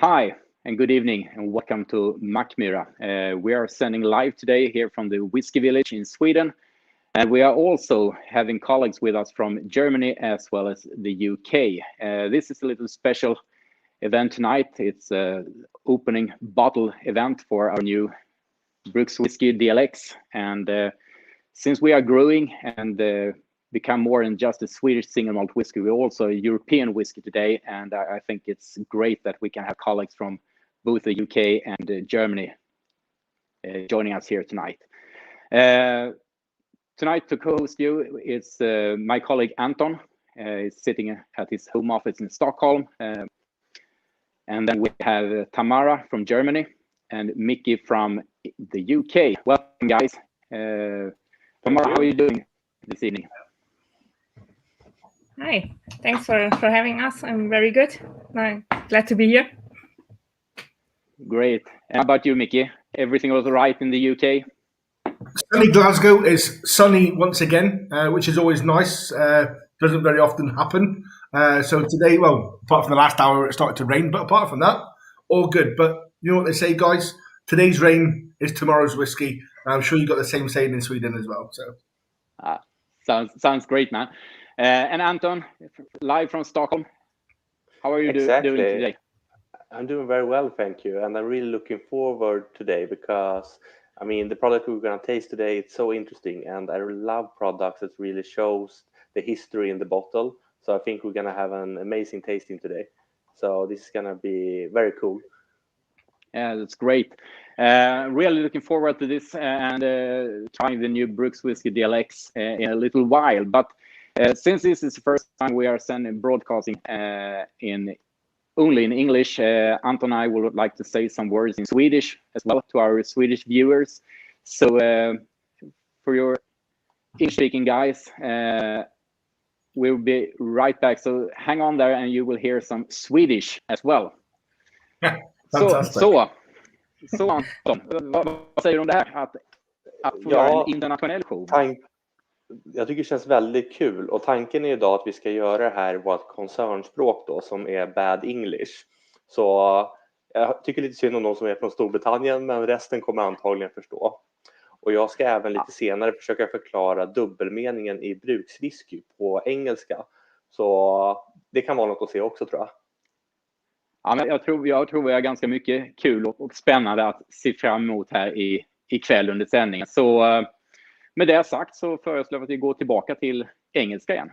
Hi, and good evening, and welcome to Mackmyra. We are sending live today here from the Whisky Village in Sweden, and we are also having colleagues with us from Germany as well as the UK. This is a little special event tonight. It's an opening bottle event for our new Brukswhisky DLX, and since we are growing and become more than just a Swedish single malt whiskey, we're also a European whiskey today, and I think it's great that we can have colleagues from both the UK and Germany joining us here tonight. Tonight to co-host you is my colleague Anton. He's sitting at his home office in Stockholm. And then we have Tamara from Germany and Micky from the UK. Welcome, guys. Tamara, how are you doing this evening? Hi, thanks for having us. I'm very good. I'm glad to be here. Great. And how about you, Micky? Everything was all right in the UK? Sunny Glasgow is sunny once again, which is always nice. Doesn't very often happen. So today, well, apart from the last hour, it started to rain, but apart from that, all good. But you know what they say, guys? Today's rain is tomorrow's whiskey. I'm sure you got the same saying in Sweden as well. So, sounds great, man. And Anton, live from Stockholm. How are you doing today? I'm doing very well, thank you. And I'm really looking forward today because, I mean, the product we're going to taste today, it's so interesting. And I love products that really shows the history in the bottle. So I think we're going to have an amazing tasting today. So this is going to be very cool. Yeah, that's great. Really looking forward to this and trying the new Brukswhisky DLX in a little while. But since this is the first time we are broadcasting only in English, Anton and I would like to say some words in Swedish as well to our Swedish viewers. So for your English-speaking guys, we'll be right back. So hang on there and you will hear some Swedish as well. Så Anton, vad säger du om det här att få göra en internationell show? Jag tycker det känns väldigt kul och tanken är idag att vi ska göra det här i vårt koncernspråk då som är bad English. Så jag tycker lite synd om de som är från Storbritannien, men resten kommer antagligen förstå. Och jag ska även lite senare försöka förklara dubbelmeningen i brukswhisky på engelska. Så det kan vara något att se också, tror jag. Ja, men jag tror vi har ganska mycket kul och spännande att se fram emot här ikväll under sändningen. Så med det sagt så föreslår jag att vi går tillbaka till engelska igen.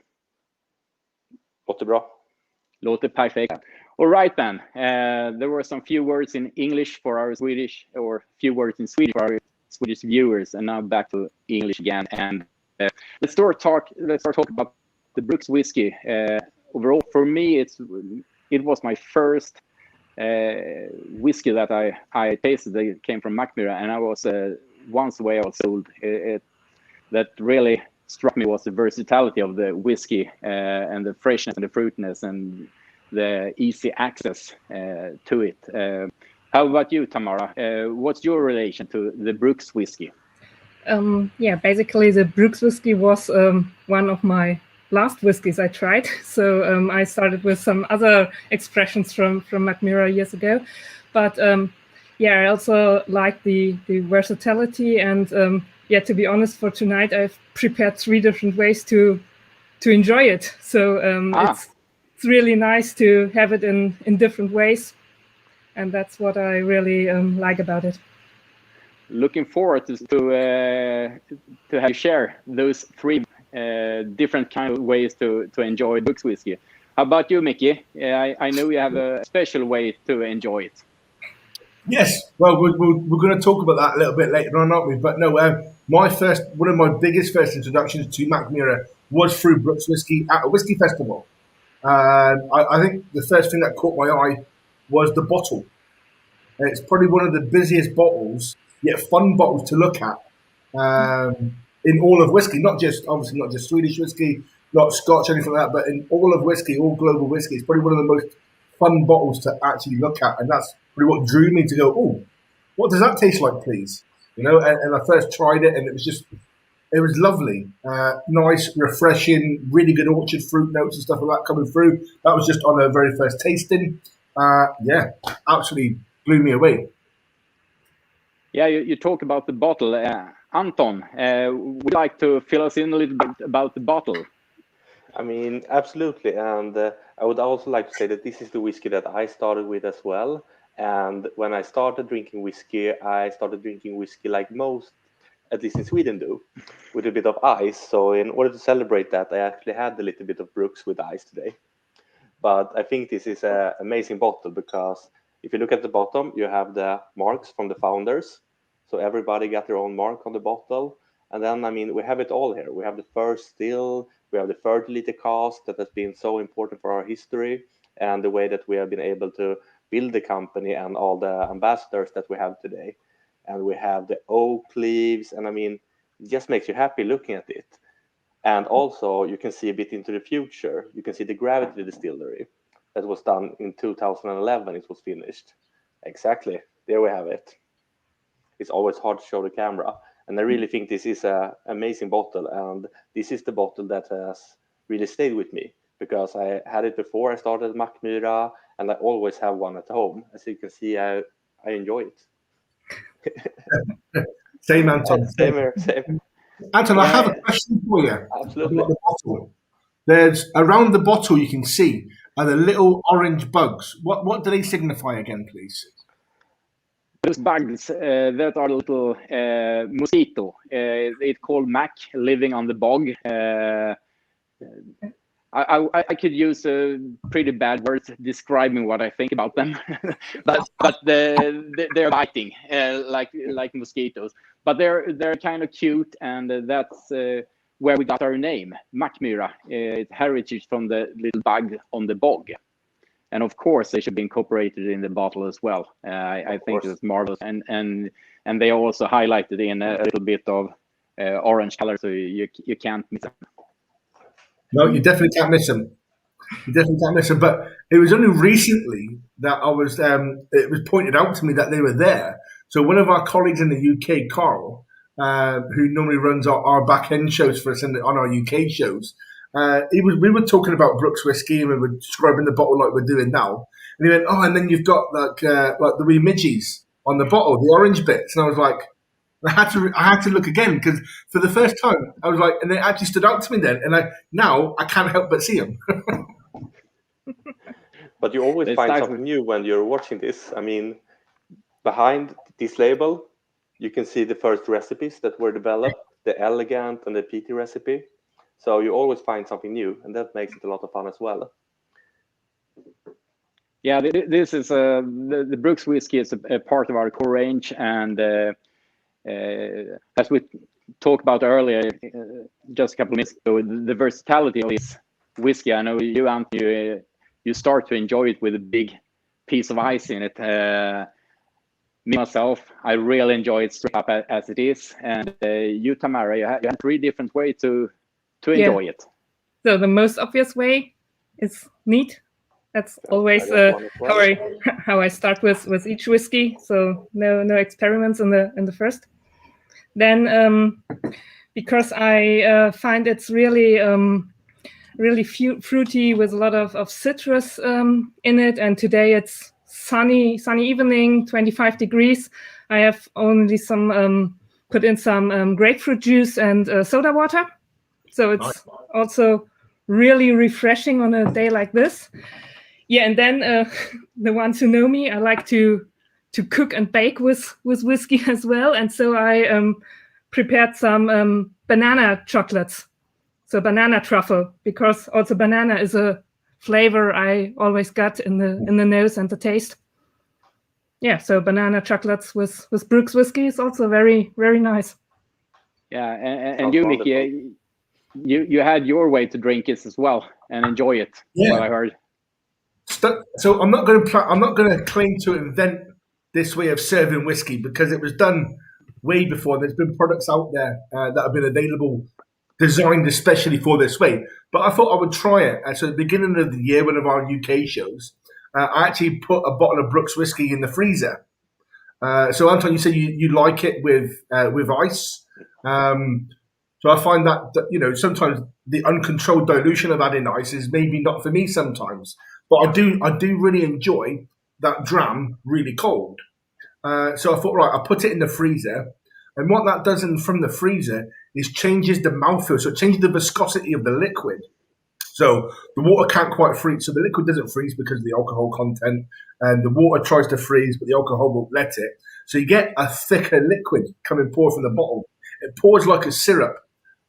Låter bra. Låter perfekt. All right then. There were some few words in English for our Swedish, or few words in Swedish for our Swedish viewers, and now back to English again. And let's start talking about the Brukswhisky. Overall, for me, it was my first whiskey that I tasted that came from Mackmyra, and I was once the way I was sold. That really struck me was the versatility of the whiskey and the freshness and the fruitiness and the easy access to it. How about you, Tamara? What's your relation to the Brukswhisky? Yeah, basically the Brukswhisky was one of my last whiskies I tried. So I started with some other expressions from Mackmyra years ago. But yeah, I also like the versatility and yeah, to be honest, for tonight, I've prepared 3 different ways to enjoy it. So it's really nice to have it in different ways. And that's what I really like about it. Looking forward to have you share those 3 different kind of ways to enjoy Brukswhisky. How about you, Micky? I know you have a special way to enjoy it. yes, well, we're going to talk about that a little bit later on, aren't we? But no, one of my biggest first introductions to Mackmyra was through Brukswhisky at a whiskey festival. I think the first thing that caught my eye was the bottle. It's probably one of the busiest bottles, yet fun bottles to look at in all of whiskey. Obviously not just Swedish whiskey, not Scotch, anything like that, but in all of whiskey, all global whiskey. It's probably one of the most fun bottles to actually look at, and that's probably what drew me to go, oh, what does that taste like, please? You know, and I first tried it, and it was lovely, nice, refreshing, really good orchard fruit notes and stuff like that coming through. That was just on a very first tasting. Yeah, absolutely blew me away. Yeah, you talk about the bottle. Anton, would you like to fill us in a little bit about the bottle? I mean, absolutely. And I would also like to say that this is the whiskey that I started with as well. And when I started drinking whiskey, I started drinking whiskey like most, at least in Sweden, do, with a bit of ice. So in order to celebrate that, I actually had a little bit of Brooks with ice today. But I think this is an amazing bottle because if you look at the bottom, you have the marks from the founders. So everybody got their own mark on the bottle. And then, I mean, we have it all here. We have the first still, we have the 30-liter cask that has been so important for our history and the way that we have been able to build the company and all the ambassadors that we have today. And we have the oak leaves. And I mean, it just makes you happy looking at it. And also, you can see a bit into the future. You can see the Gravity Distillery that was done in 2011. It was finished. Exactly. There we have it. It's always hard to show the camera. And I really think this is an amazing bottle. And this is the bottle that has really stayed with me because I had it before I started Mackmyra, and I always have one at home. As you can see, I enjoy it. Same, Anton. Same here. Same. Anton, I have a question for you. Absolutely. About the bottle. There's around the bottle you can see are the little orange bugs. What do they signify again, please? Those bugs that are little mosquito. It's called Mac, living on the bog. I could use pretty bad words describing what I think about them, but they're biting like mosquitoes. But they're kind of cute, and that's where we got our name, Mackmyra. It's heritage from the little bug on the bog, and of course they should be incorporated in the bottle as well. I think it's marvelous, and they also highlighted in a little bit of orange color, so you can't miss them. No, you definitely can't miss them. You definitely can't miss them. But it was only recently that I was. It was pointed out to me that they were there. So one of our colleagues in the UK, Carl, who normally runs our back end shows for us on our UK shows, we were talking about Brooks whiskey and we were describing the bottle like we're doing now. And he went, "Oh, and then you've got like the wee midgies on the bottle, the orange bits." And I was like, I had to look again because for the first time I was like, and they actually stood out to me then, and now I can't help but see them. But you always find something new when you're watching this. I mean, behind this label, you can see the first recipes that were developed, the elegant and the peaty recipe. So you always find something new, and that makes it a lot of fun as well. Yeah, this is the Brooks whiskey is a part of our core range, and as we talked about earlier, just a couple of minutes ago, the versatility of this whiskey. I know you, Anton, you start to enjoy it with a big piece of ice in it. Me, myself, I really enjoy it straight up as it is. And you, Tamara, you have 3 different ways to enjoy it. So the most obvious way is neat. That's always how I start with each whiskey. So no experiments in the first. Then because I find it's really fruity with a lot of citrus in it, and today it's sunny evening, 25 degrees. I have only put in some grapefruit juice and soda water, so it's also really refreshing on a day like this. Yeah, and then the ones who know me, I like to cook and bake with whiskey as well, and so I prepared some banana chocolates. So banana truffle, because also banana is a flavor I always got in the nose and the taste. Yeah, so banana chocolates with Brooks whiskey is also very, very nice. Yeah, and you, Micky, you had your way to drink it as well and enjoy it. Yeah, what I heard. So I'm not going to claim to invent this way of serving whiskey because it was done way before. There's been products out there that have been available, designed especially for this way. But I thought I would try it. So at the beginning of the year, one of our UK shows, I actually put a bottle of Brooks whiskey in the freezer. So Anton, you said you like it with ice. So I find that sometimes the uncontrolled dilution of adding ice is maybe not for me sometimes. But I do really enjoy that dram really cold. So I thought, right, I'll put it in the freezer. And what that does from the freezer is changes the mouthfeel. So it changes the viscosity of the liquid. So the water can't quite freeze. So the liquid doesn't freeze because of the alcohol content. And the water tries to freeze, but the alcohol won't let it. So you get a thicker liquid coming poured from the bottle. It pours like a syrup.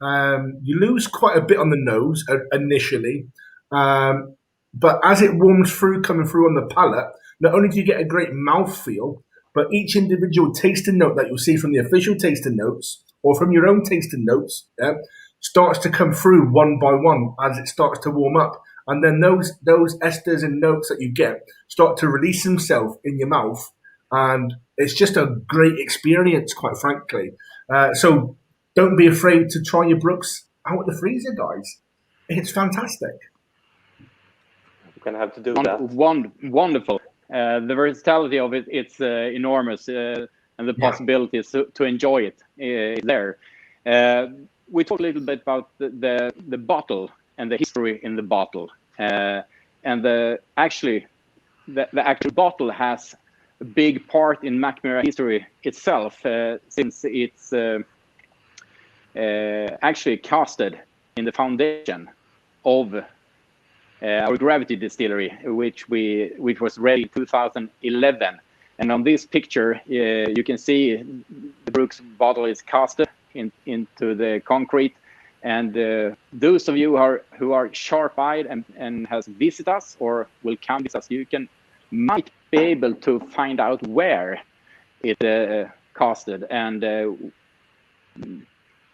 You lose quite a bit on the nose initially. But as it warms through, coming through on the palate, not only do you get a great mouthfeel, but each individual tasting note that you'll see from the official tasting notes or from your own tasting notes starts to come through one by one as it starts to warm up. And then those esters and notes that you get start to release themselves in your mouth. And it's just a great experience, quite frankly. So don't be afraid to try your Brooks out of the freezer, guys. It's fantastic. We're going to have to do that. Wonderful. The versatility of it, it's enormous. And the possibilities to enjoy it is there. We talked a little bit about the bottle and the history in the bottle. And the actual bottle has a big part in Mackmyra history itself, since it's actually casted in the foundation of our gravity distillery, which was ready in 2011. And on this picture, you can see the Brooks bottle is casted into the concrete. And those of you who are sharp-eyed and has visited us or will come visit us, might be able to find out where it casted. And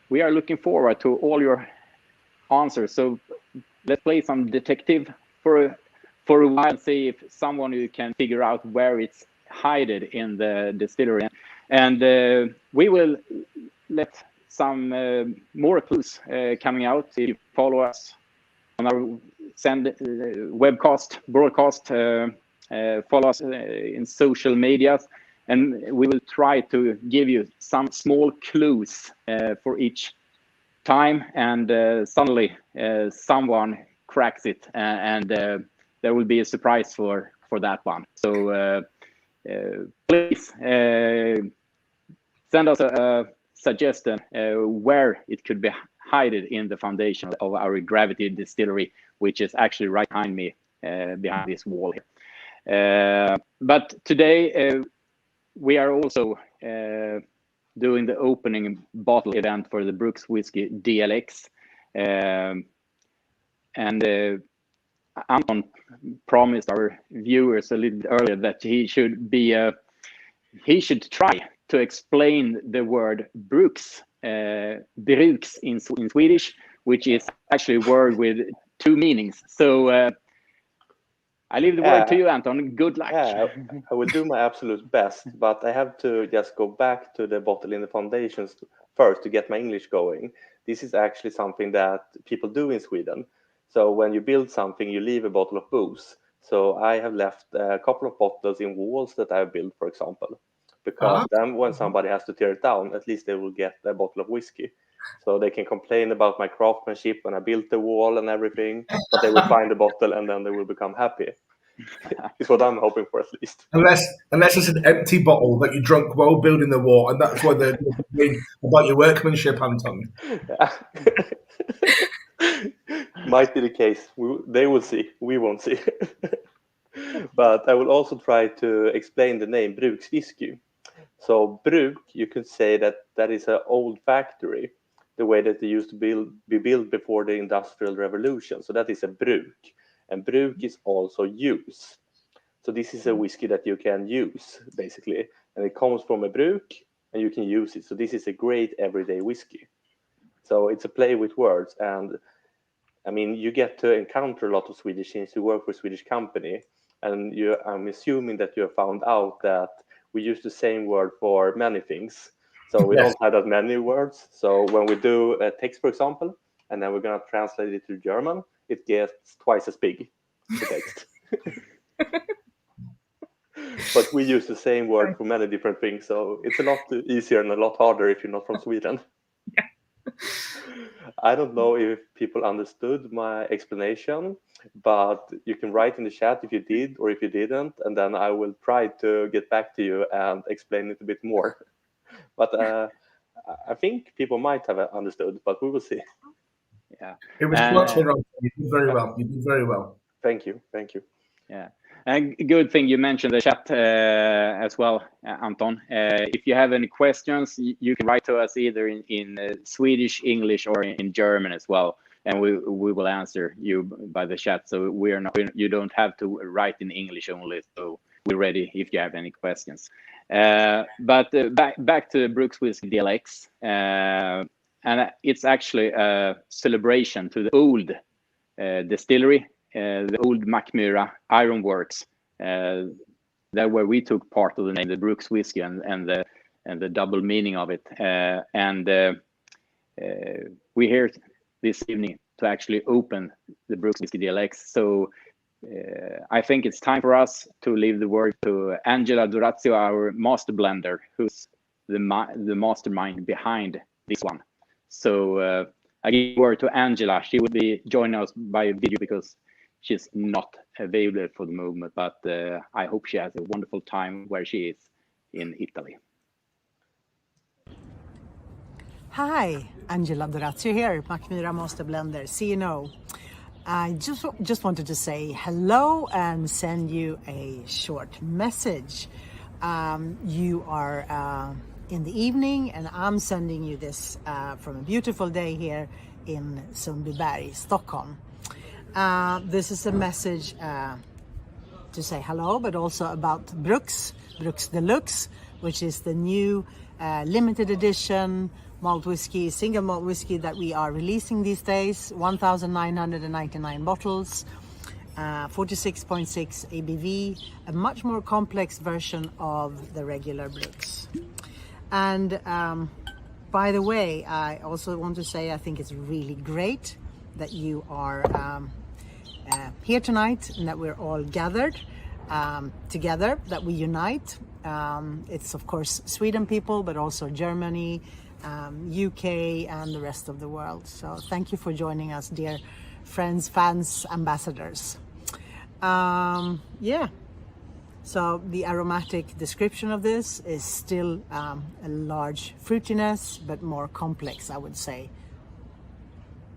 we are looking forward to all your answers. So let's play some detective for a while and see if someone who can figure out where it's hidden in the distillery. And we will let some more clues coming out if you follow us on our webcast, broadcast, follow us in social media, and we will try to give you some small clues for each time, and suddenly someone cracks it, and there will be a surprise for that one. So please send us a suggestion where it could be hidden in the foundation of our gravity distillery, which is actually right behind me, behind this wall here. But today we are also doing the opening bottle event for the Brukswhisky DLX, and Anton promised our viewers a little bit earlier that he should try to explain the word Bruks, Bruks in Swedish, which is actually a word with two meanings. So I leave the word to you, Anton. Good luck. I will do my absolute best, but I have to just go back to the bottle in the foundations first to get my English going. This is actually something that people do in Sweden. So when you build something, you leave a bottle of booze. So I have left a couple of bottles in walls that I've built, for example, because then when somebody has to tear it down, at least they will get a bottle of whiskey. So they can complain about my craftsmanship when I built the wall and everything, but they will find the bottle and then they will become happy. Is what I'm hoping for, at least. Unless it's an empty bottle that you drunk while building the wall, and that's why they're complaining about your workmanship, Anton. Yeah. Might be the case. They will see. We won't see. But I will also try to explain the name Brukswhisky. So Bruk, you could say that is an old factory, the way that they used to be built before the Industrial Revolution. So that is a Bruk. And Bruk is also use. So this is a whiskey that you can use, basically. And it comes from a Bruk, and you can use it. So this is a great everyday whiskey. So it's a play with words. And I mean, you get to encounter a lot of Swedish since you work for a Swedish company. And I'm assuming that you have found out that we use the same word for many things. So we don't have that many words. So when we do a text, for example, and then we're going to translate it to German, it gets twice as big, the text. But we use the same word for many different things. So it's a lot easier and a lot harder if you're not from Sweden. I don't know if people understood my explanation. but you can write in the chat if you did or if you didn't, and then I will try to get back to you and explain it a bit more. But I think people might have understood, but we will see. Yeah, It was clutch. You did very well. You did very well. Thank you. Yeah, and good thing you mentioned the chat as well, Anton. If you have any questions, you can write to us either in Swedish, English, or in German as well, and we will answer you by the chat. So you don't have to write in English only. So we're ready if you have any questions. But back to Bruks Whisky DLX, and it's actually a celebration to the old distillery. The old Mackmyra Iron Works, that where we took part of the name, the Bruks Whisky, and the double meaning of it. We're here this evening to actually open the Bruks Whisky DLX. So I think it's time for us to leave the word to Angela Durazio, our master blender, who's the mastermind behind this one. So I give the word to Angela. She will be joining us by video because she's not available for the moment, but I hope she has a wonderful time where she is in Italy. Hi, Angela Durazio here, Mackmyra Master Blender, CNO. I just wanted to say hello and send you a short message. You are in the evening, and I'm sending you this from a beautiful day here in Sundbyberg, Stockholm. This is a message to say hello, but also about Bruks Deluxe, which is the new limited edition malt whiskey, single malt whiskey that we are releasing these days. 1,999 bottles, 46.6 ABV, a much more complex version of the regular Bruks. And by the way, I also want to say I think it's really great that you are here tonight and that we're all gathered together, that we unite. It's of course Sweden people, but also Germany, UK, and the rest of the world. So thank you for joining us, dear friends, fans, ambassadors. Yeah. So the aromatic description of this is still a large fruitiness, but more complex, I would say.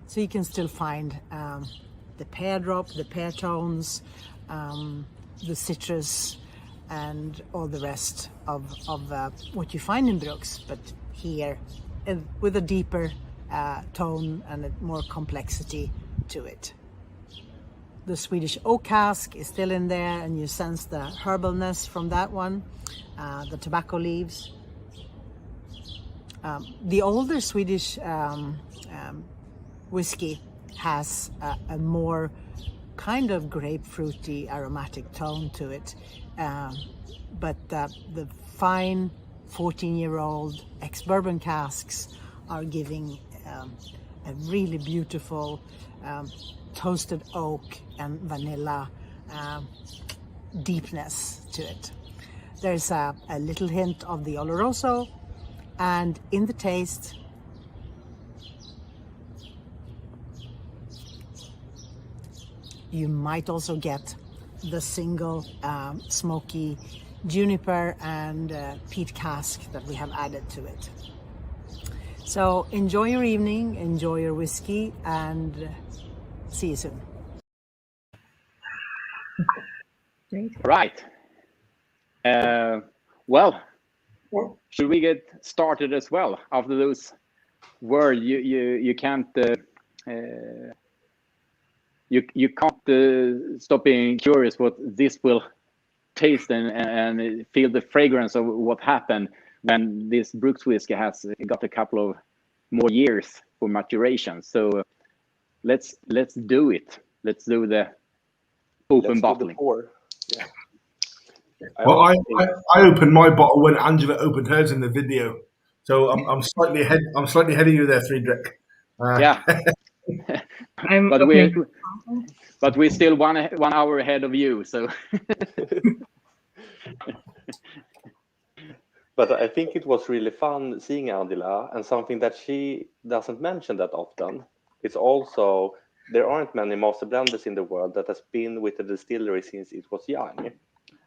So you can still find the pear drop, the pear tones, the citrus, and all the rest of what you find in Bruks, but here with a deeper tone and a more complexity to it. The Swedish oak cask is still in there, and you sense the herbalness from that one, the tobacco leaves. The older Swedish whiskey has a more kind of grapefruity aromatic tone to it, but the fine 14-year-old ex-bourbon casks are giving a really beautiful toasted oak and vanilla deepness to it. There's a little hint of the Oloroso, and in the taste you might also get the single smoky juniper and peat cask that we have added to it. So enjoy your evening, enjoy your whiskey, and see you soon. Great. Right. Well, should we get started as well? After those words, you can't you can't stop being curious what this will taste and feel the fragrance of what happened when this Bruks whiskey has got a couple of more years for maturation. So let's do it. Let's do the open bottling. Yeah. Well, I opened my bottle when Angela opened hers in the video, so I'm slightly ahead. I'm slightly ahead of you there, Fredrik. Yeah. I'm but we're still one hour ahead of you. So. But I think it was really fun seeing Angela, and something that she doesn't mention that often. It's also there aren't many master blenders in the world that has been with the distillery since it was young.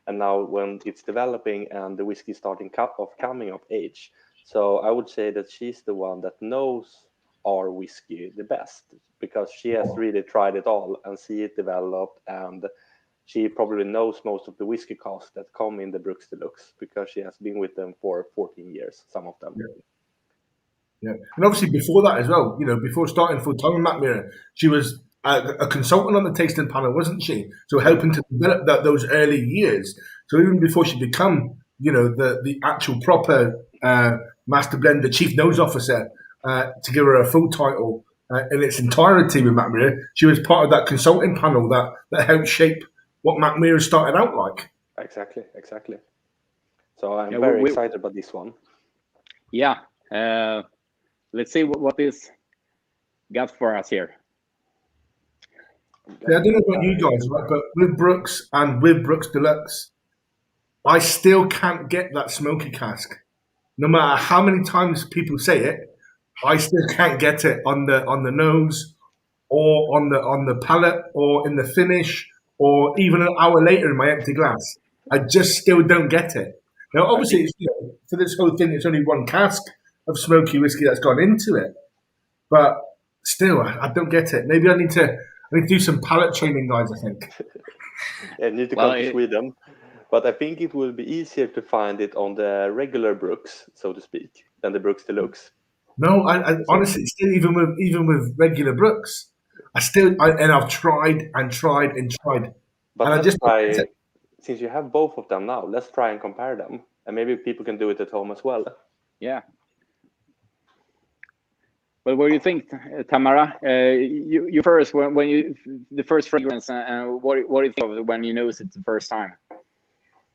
And now when it's developing and the whiskey is starting coming of age. So I would say that she's the one that knows our whiskey the best, because she has really tried it all and see it develop, and she probably knows most of the whiskey casks that come in the Bruks Deluxe because she has been with them for 14 years, some of them. Yeah, and obviously before that as well, before starting full time in Mackmyra, she was a consultant on the tasting panel, wasn't she? So helping to develop those early years. So even before she become, the actual proper master blender, chief nose officer, to give her a full title in its entirety with Mackmyra, she was part of that consulting panel that helped shape what Mackmyra started out like. Exactly. So I'm very excited about this one. Yeah. Let's see what this got for us here. Yeah, I don't know about you guys, right, but with Bruks and with Bruks Deluxe, I still can't get that smoky cask. No matter how many times people say it, I still can't get it on the nose, or on the palate, or in the finish, or even an hour later in my empty glass. I just still don't get it. Now, obviously, for this whole thing, it's only one cask of smoky whiskey that's gone into it, but still, I don't get it. Maybe I need to do some palate training, guys. I think. I need to come to Sweden, but I think it will be easier to find it on the regular Bruks, so to speak, than the Bruks Deluxe. No, I honestly, still even with regular Bruks, I've tried and tried and tried. But and let's try, since you have both of them now, let's try and compare them, and maybe people can do it at home as well. Yeah. Well, what do you think, Tamara? You first, when you the first fragrance, and what do you think of it when you nose it the first time?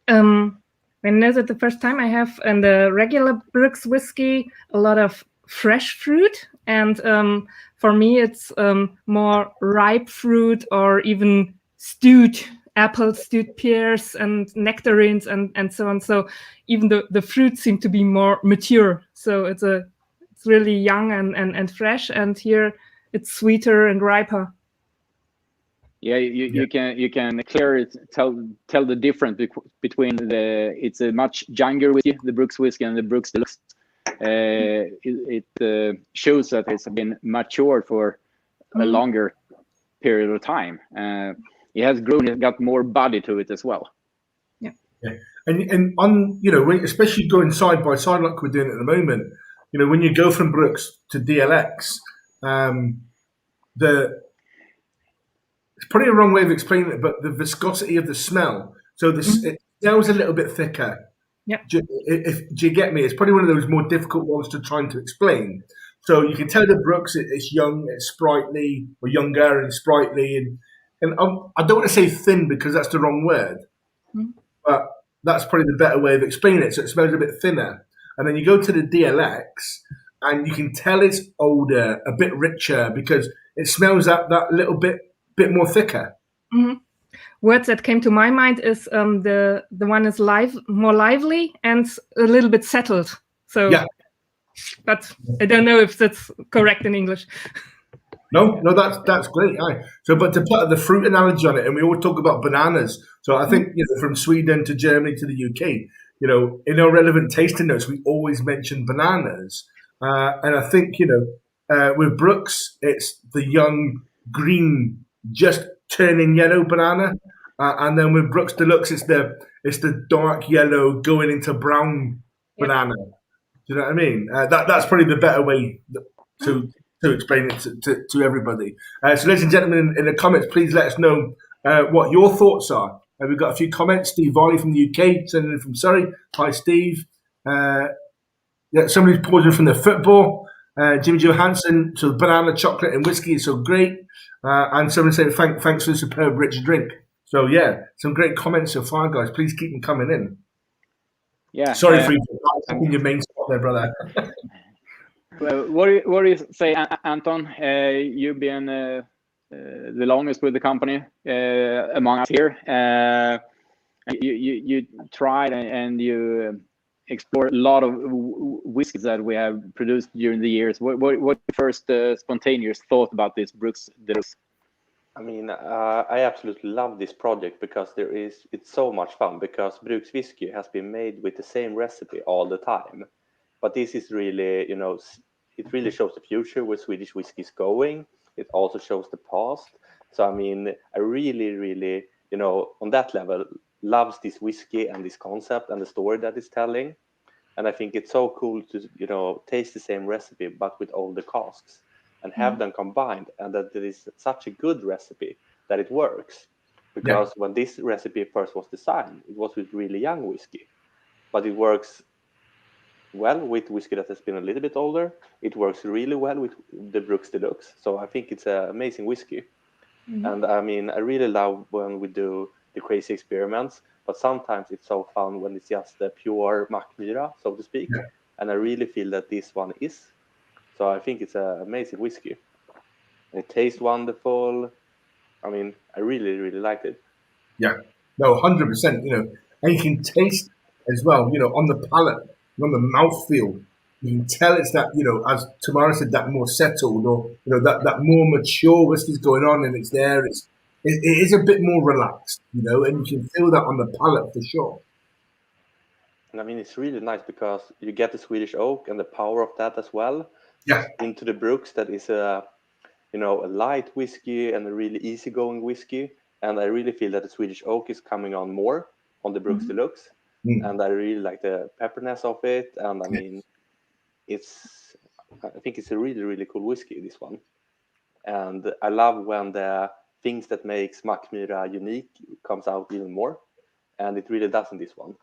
When I nose it the first time, I have in the regular Bruks whiskey a lot of fresh fruit, and for me, it's more ripe fruit or even stewed apples, stewed pears, and nectarines, and so on. So even the fruits seem to be more mature. So it's really young and fresh, and here it's sweeter and riper. Yeah, you can clearly tell the difference between it's a much younger whiskey, the Bruks whiskey, and the Bruks Deluxe. It shows that it's been matured for a longer period of time. It has grown, it got more body to it as well. Yeah. And on especially going side by side like we're doing at the moment. When you go from Bruks to DLX, it's probably a wrong way of explaining it, but the viscosity of the smell. So it smells a little bit thicker. Yeah. Do you get me? It's probably one of those more difficult ones to try to explain. So you can tell the Bruks, it's young, it's sprightly, or younger and sprightly, and I don't want to say thin because that's the wrong word, but that's probably the better way of explaining it. So it smells a bit thinner. And then you go to the DLX, and you can tell it's older, a bit richer, because it smells that little bit more thicker. Mm-hmm. Words that came to my mind is the one is more lively and a little bit settled. So, yeah. But I don't know if that's correct in English. No, that's great. Aye. So, but to put the fruit analogy on it, and we always talk about bananas. So I think from Sweden to Germany to the UK. In our relevant tasting notes, we always mention bananas. And I think, with Bruks, it's the young, green, just turning yellow banana. And then with Bruks Deluxe, it's the dark yellow going into brown banana. Do you know what I mean? That's probably the better way to explain it to everybody. So ladies and gentlemen, in the comments, please let us know what your thoughts are. We've got a few comments. Steve Varley from the UK, sending in from Surrey. Hi, Steve. Somebody's pausing from the football. Jimmy Johansson, so banana, chocolate, and whiskey is so great. And someone said, thanks for the superb rich drink. So, yeah, some great comments so far, guys. Please keep them coming in. Yeah. Sorry for in your main spot there, brother. What do you say, Anton? You've been the longest with the company among us here. You tried and you explored a lot of whiskeys that we have produced during the years. What first spontaneous thought about this Bruks Deluxe? I mean, I absolutely love this project because it's so much fun because Brukswhisky has been made with the same recipe all the time. But this is really, it really shows the future where Swedish whiskey is going. It also shows the past. So, I mean, I really, really, on that level, loves this whiskey and this concept and the story that it's telling. And I think it's so cool to, taste the same recipe, but with older casks and have them combined, and that it is such a good recipe that it works. Because when this recipe first was designed, it was with really young whiskey, but it works well with whiskey that has been a little bit older. It works really well with the Brooks Deluxe. So I think it's an amazing whiskey. And I mean, I really love when we do the crazy experiments, but sometimes it's so fun when it's just the pure Mackmyra, so to speak. Yeah. And I really feel that this one is. So I think it's an amazing whiskey. It tastes wonderful. I mean, I really, really liked it. Yeah, no, 100%. And you can taste as well. On the palate, on the mouthfeel, you can tell it's that. As Tamara said, that more settled, or that more mature whiskey's going on, and it's there. It is a bit more relaxed, and you can feel that on the palate for sure. And I mean, it's really nice because you get the Swedish oak and the power of that as well. Yeah, Into the Brooks, that is a light whiskey and a really easygoing whiskey. And I really feel that the Swedish oak is coming on more on the Brooks Deluxe. And I really like the pepperness of it. And I mean, I think it's a really, really cool whiskey, this one. And I love when the things that makes Mackmyra unique comes out even more. And it really does in this one.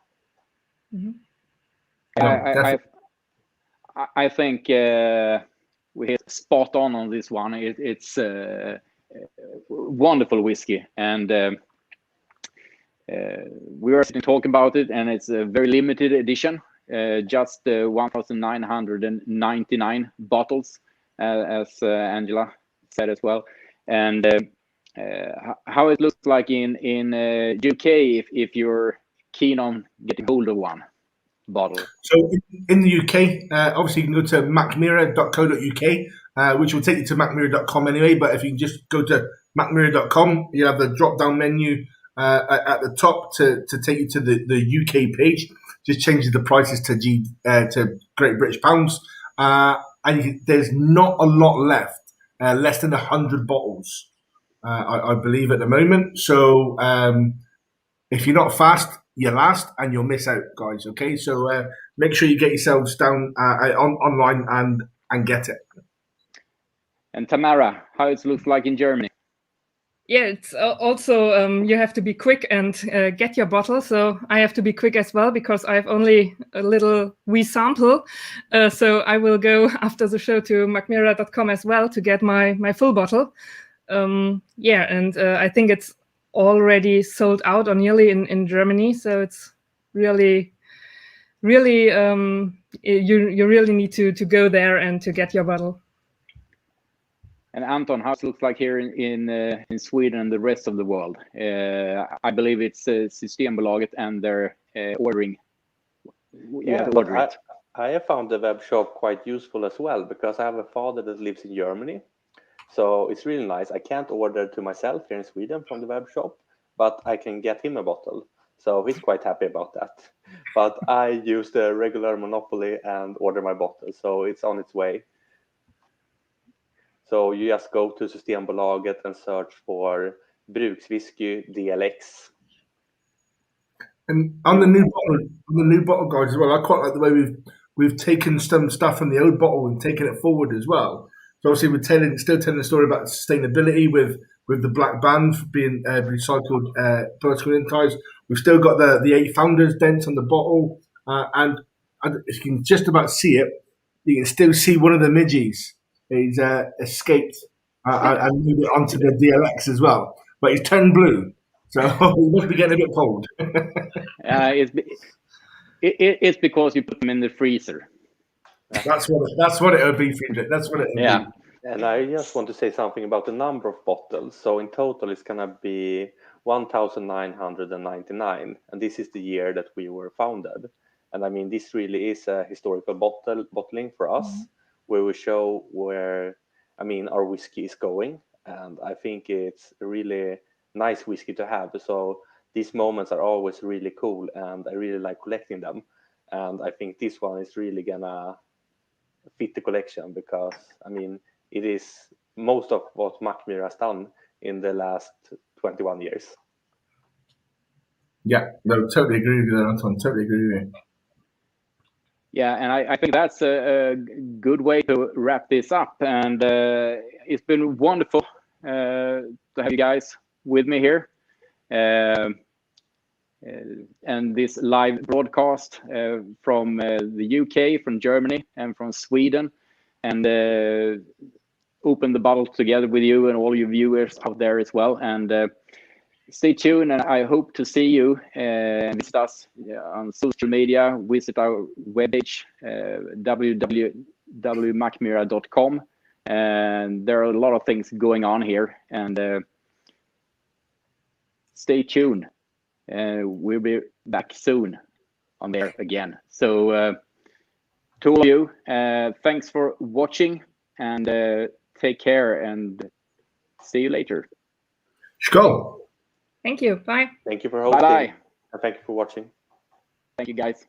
I think we hit spot on this one. It's wonderful whiskey, and we were talking about it, and it's a very limited edition, just 1,999 bottles, as Angela said as well. And how it looks like in UK if you're keen on getting hold of one bottle. So in the UK, obviously you can go to mackmyra.co.uk, which will take you to mackmyra.com anyway. But if you can just go to mackmyra.com, you have the drop-down menu at the top to take you to the UK page. Just changes the prices to Great British pounds, and there's not a lot left. Less than 100 bottles, I believe, at the moment. So if you're not fast, you're last, and you'll miss out, guys. Okay, so make sure you get yourselves down online and get it. And Tamara, how it looks like in Germany? Yeah, it's also you have to be quick and get your bottle. So I have to be quick as well because I have only a little wee sample. So I will go after the show to mackmyra.com as well to get my full bottle. Yeah, and I think it's already sold out or nearly in Germany. So it's really, really you really need to go there and to get your bottle. And Anton, how it looks like here in Sweden and the rest of the world? I believe it's Systembolaget, and they're ordering. You have to order it. I have found the web shop quite useful as well because I have a father that lives in Germany. So it's really nice. I can't order to myself here in Sweden from the web shop, but I can get him a bottle. So he's quite happy about that. But I use the regular Monopoly and order my bottle. So it's on its way. So you just go to Systembolaget and search for Brukswhisky DLX. And on the new bottle guys as well, I quite like the way we've taken some stuff from the old bottle and taken it forward as well. So obviously we're still telling the story about sustainability with the black band being recycled vertical ties. We've still got the 8 founders dents on the bottle, and you can just about see it. You can still see one of the midgies. He's escaped and moved it onto the DLX as well, but he's turned blue, so he must be getting a bit cold. It's because you put them in the freezer. That's what it would be, Fredrik. That's what it would be. And I just want to say something about the number of bottles. So in total, it's gonna be 1,999, and this is the year that we were founded. And I mean, this really is a historical bottling for us, where we show where our whiskey is going. and I think it's a really nice whiskey to have. So these moments are always really cool, and I really like collecting them. And I think this one is really gonna fit the collection because, I mean, it is most of what Mackmyra has done in the last 21 years. Yeah, no, totally agree with you there, Anton. Totally agree with you. Yeah, and I think that's a good way to wrap this up. And it's been wonderful to have you guys with me here. And this live broadcast from the UK, from Germany, and from Sweden, and open the bottle together with you and all your viewers out there as well. And stay tuned, and I hope to see you and visit us on social media. Visit our webpage, www.mackmyra.com, and there are a lot of things going on here. And stay tuned. We'll be back soon on there again. So to all of you, thanks for watching, and take care, and see you later. Skål! Thank you. Bye. Thank you for hosting. Bye. And thank you for watching. Thank you, guys.